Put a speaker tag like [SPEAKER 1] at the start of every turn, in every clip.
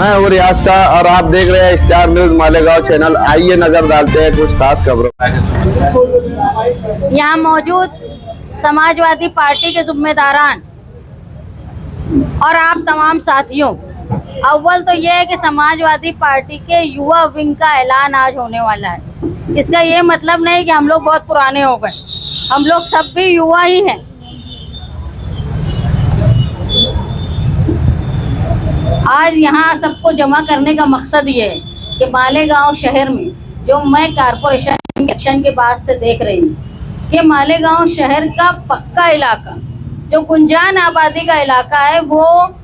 [SPEAKER 1] मैं हूँ रियाज शाह और आप देख रहे हैं स्टार न्यूज मालेगांव चैनल। आइए नजर डालते हैं कुछ खास खबरों।
[SPEAKER 2] यहाँ मौजूद समाजवादी पार्टी के जिम्मेदारान और आप तमाम साथियों, अव्वल तो ये है कि समाजवादी पार्टी के युवा विंग का ऐलान आज होने वाला है। इसका ये मतलब नहीं कि हम लोग बहुत पुराने हो गए, हम लोग सब भी युवा ही हैं। आज यहाँ सबको जमा करने का मकसद ये है कि मालेगांव शहर में, जो मैं कारपोरेशन इलेक्शन के बाद से देख रही हूँ कि मालेगांव शहर का पक्का इलाका, जो गुंजान आबादी का इलाका है, वो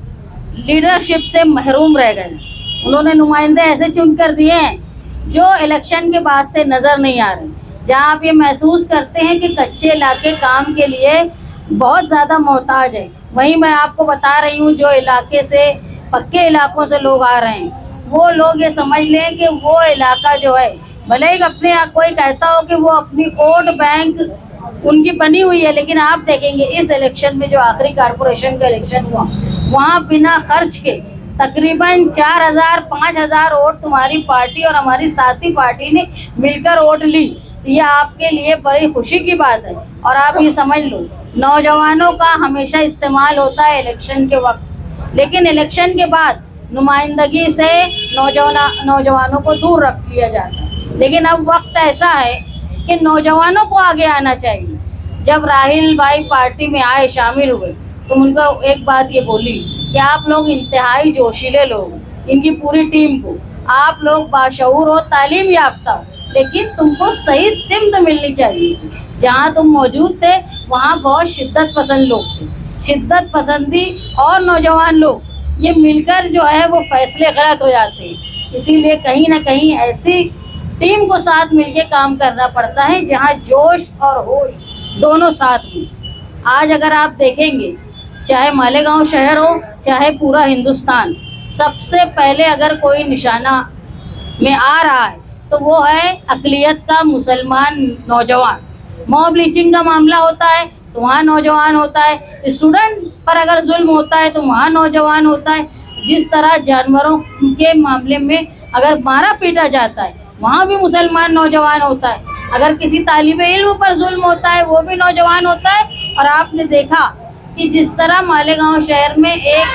[SPEAKER 2] लीडरशिप से महरूम रह गए। उन्होंने नुमाइंदे ऐसे चुन कर दिए हैं जो इलेक्शन के बाद से नज़र नहीं आ रहे, जहाँ आप ये महसूस करते हैं कि कच्चे इलाके काम के लिए बहुत ज़्यादा मोहताज है। वहीं मैं आपको बता रही हूँ, जो इलाके से पक्के इलाकों से लोग आ रहे हैं, वो लोग ये समझ लें कि वो इलाका जो है, भले ही अपने कोई कहता हो कि वो अपनी वोट बैंक उनकी बनी हुई है, लेकिन आप देखेंगे इस इलेक्शन में जो आखिरी कारपोरेशन का इलेक्शन हुआ, वहाँ बिना खर्च के तकरीबन 4000-5000 वोट तुम्हारी पार्टी और हमारी साथी पार्टी ने मिलकर वोट ली। ये आपके लिए बड़ी खुशी की बात है। और आप ये समझ लो, नौजवानों का हमेशा इस्तेमाल होता है इलेक्शन के वक्त, लेकिन इलेक्शन के बाद नुमाइंदगी से नौजवानों को दूर रख लिया जाता है। लेकिन अब वक्त ऐसा है कि नौजवानों को आगे आना चाहिए। जब राहिल भाई पार्टी में आए, शामिल हुए, तो उनको एक बात ये बोली कि आप लोग इंतहाई जोशीले लोग, इनकी पूरी टीम को, आप लोग बाशऊर हो, तालीम याफ्ता हो, लेकिन तुमको सही सिमत मिलनी चाहिए। जहाँ तुम मौजूद थे वहाँ बहुत शिद्दत पसंद लोग थे। शिद्दत पसंदी और नौजवान लोग ये मिलकर जो है वो फैसले गलत हो जाते हैं। इसीलिए कहीं ना कहीं ऐसी टीम को साथ मिलके काम करना पड़ता है जहाँ जोश और होश दोनों साथ में। आज अगर आप देखेंगे, चाहे मालेगांव शहर हो चाहे पूरा हिंदुस्तान, सबसे पहले अगर कोई निशाना में आ रहा है तो वो है अक़लियत का मुसलमान नौजवान। मॉब लिंचिंग का मामला होता है तो वहाँ नौजवान होता है, स्टूडेंट पर अगर जुल्म होता है तो वहाँ नौजवान होता है। जिस तरह जानवरों के मामले में अगर मारा पीटा जाता है, वहाँ भी मुसलमान नौजवान होता है। अगर किसी तालिबे इल्म पर जुल्म होता है, वो भी नौजवान होता है। और आपने देखा कि जिस तरह मालेगांव शहर में एक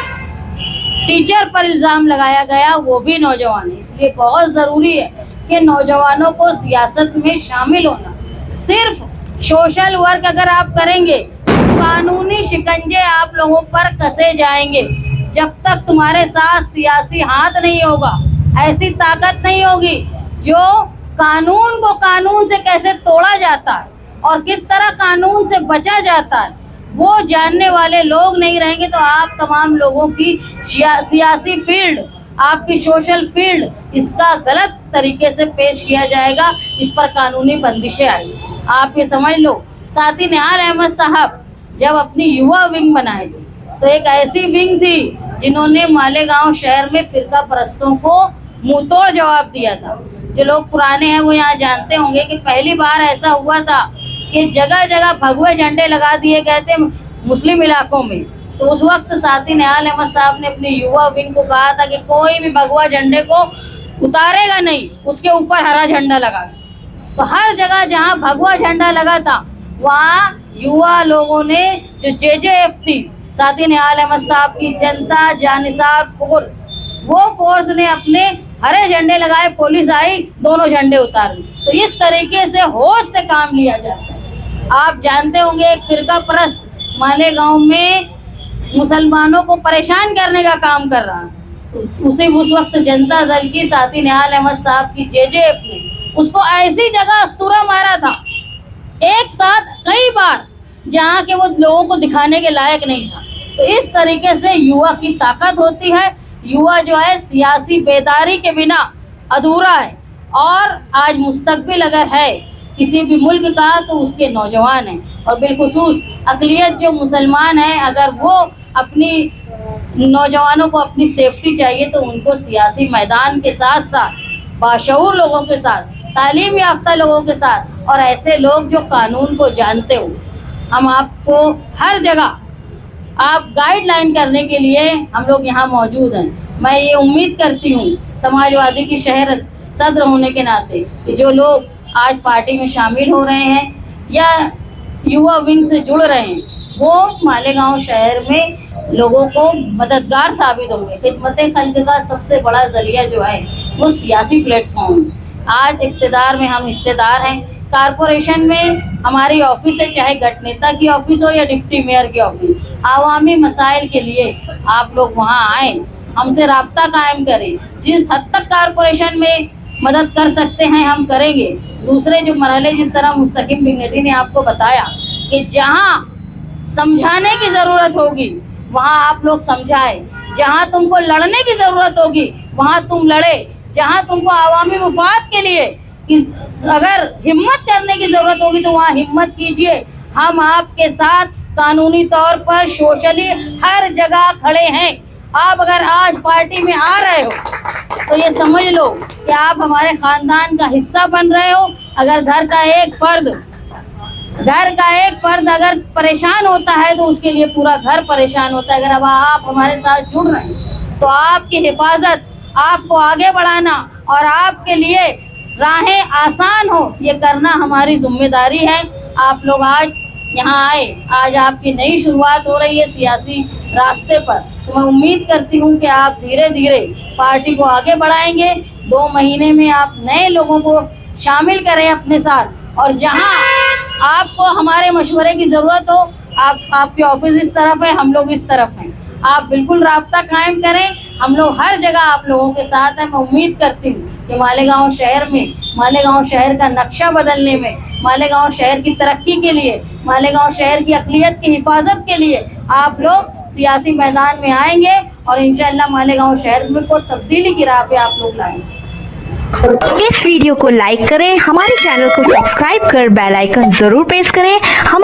[SPEAKER 2] टीचर पर इल्ज़ाम लगाया गया, वो भी नौजवान है। इसलिए बहुत ज़रूरी है कि नौजवानों को सियासत में शामिल होना। सिर्फ सोशल वर्क अगर आप करेंगे, कानूनी शिकंजे आप लोगों पर कसे जाएंगे। जब तक तुम्हारे साथ सियासी हाथ नहीं होगा, ऐसी ताकत नहीं होगी जो कानून को कानून से कैसे तोड़ा जाता है और किस तरह कानून से बचा जाता है, वो जानने वाले लोग नहीं रहेंगे, तो आप तमाम लोगों की सियासी फील्ड, आपकी सोशल फील्ड, इसका गलत तरीके से पेश किया जाएगा। इस पर कानूनी बंदिशें आएगी। आप ये समझ लो, साथी निहाल अहमद साहब जब अपनी युवा विंग बनाए थे, तो एक ऐसी विंग थी जिन्होंने मालेगांव शहर में फिरका परस्तों को मुंह तोड़ जवाब दिया था। जो लोग पुराने हैं वो यहाँ जानते होंगे कि पहली बार ऐसा हुआ था कि जगह जगह भगवे झंडे लगा दिए गए थे मुस्लिम इलाकों में। तो उस वक्त साथी निहाल अहमद साहब ने अपनी युवा विंग को कहा था कि कोई भी भगवा झंडे को उतारेगा नहीं, उसके ऊपर हरा झंडा लगा। तो हर जगह जहाँ भगवा झंडा लगा था, वहाँ युवा लोगों ने, जो JJF थी, साथी निहाल अहमद साहब की जनता जानिसार फोर्स, वो फोर्स ने अपने हरे झंडे लगाए, पुलिस आई, दोनों झंडे उतार दी। तो इस तरीके से होश से काम लिया जाता है। आप जानते होंगे, एक फिरका परस्त मालेगांव में मुसलमानों को परेशान करने का काम कर रहा है। उस वक्त जनता दल की साथी निहाल अहमद साहब की JJF ने उसको ऐसी जगह अस्तूरा मारा था, एक साथ कई बार, जहाँ के वो लोगों को दिखाने के लायक नहीं था। तो इस तरीके से युवा की ताकत होती है। युवा जो है सियासी बेदारी के बिना अधूरा है। और आज मुस्तकबिल अगर है किसी भी मुल्क का, तो उसके नौजवान हैं। और बिलखुसूस अक़लियत जो मुसलमान है, अगर वो अपनी नौजवानों को अपनी सेफ्टी चाहिए, तो उनको सियासी मैदान के साथ साथ बाशऊर लोगों के साथ, तालीम याफ्ता लोगों के साथ, और ऐसे लोग जो कानून को जानते हो, हम आपको हर जगह आप गाइडलाइन करने के लिए हम लोग यहाँ मौजूद हैं। मैं ये उम्मीद करती हूँ समाजवादी की शहर सदर होने के नाते कि जो लोग आज पार्टी में शामिल हो रहे हैं या युवा विंग से जुड़ रहे हैं वो मालेगांव शहर में लोगों को मददगार साबित होंगे। खिदमत खल्क का सबसे बड़ा जरिया जो है वो सियासी प्लेटफॉर्म। आज इक़्तिदार में हम हिस्सेदार हैं। कारपोरेशन में हमारी ऑफिस है, चाहे गट नेता की ऑफिस हो या डिप्टी मेयर की ऑफिस, आवामी मसाइल के लिए आप लोग वहाँ आए, हमसे राब्ता कायम करें। जिस हद तक कारपोरेशन में मदद कर सकते हैं हम करेंगे। दूसरे जो मरहले जिस तरह मुस्तकीम डिग्निटी ने आपको बताया कि जहाँ समझाने की ज़रूरत होगी वहाँ आप लोग समझाए, जहाँ तुमको लड़ने की ज़रूरत होगी वहाँ तुम लड़े, जहाँ तुमको आवामी मुफाद के लिए कि अगर हिम्मत करने की ज़रूरत होगी तो वहाँ हिम्मत कीजिए। हम आपके साथ कानूनी तौर पर सोशली हर जगह खड़े हैं। आप अगर आज पार्टी में आ रहे हो तो ये समझ लो कि आप हमारे ख़ानदान का हिस्सा बन रहे हो। अगर घर का एक फर्द अगर परेशान होता है तो उसके लिए पूरा घर परेशान होता है। अगर अब आप हमारे साथ जुड़ रहे हैं तो आपकी हिफाजत, आपको आगे बढ़ाना और आपके लिए राहें आसान हो ये करना हमारी जिम्मेदारी है। आप लोग आज यहाँ आए, आज आपकी नई शुरुआत हो रही है सियासी रास्ते पर, तो मैं उम्मीद करती हूँ कि आप धीरे धीरे पार्टी को आगे बढ़ाएंगे। 2 महीने में आप नए लोगों को शामिल करें अपने साथ और जहाँ आपको हमारे मशवरे की ज़रूरत हो, आपके ऑफिस इस तरफ है, हम लोग इस तरफ हैं, आप बिल्कुल राब्ता कायम करें। हम लोग हर जगह आप लोगों के साथ हैं। मैं उम्मीद करती हूँ कि मालेगांव शहर में, मालेगांव शहर का नक्शा बदलने में, मालेगांव शहर की तरक्की के लिए, मालेगांव शहर की अक़लियत की हिफाजत के लिए आप लोग सियासी मैदान में आएंगे और इंशाअल्लाह मालेगांव शहर में को तब्दीली की राह पे आप लोग लाएंगे।
[SPEAKER 3] इस वीडियो को लाइक करें, हमारे चैनल को सब्सक्राइब कर बेल आइकन जरूर प्रेस करें। हम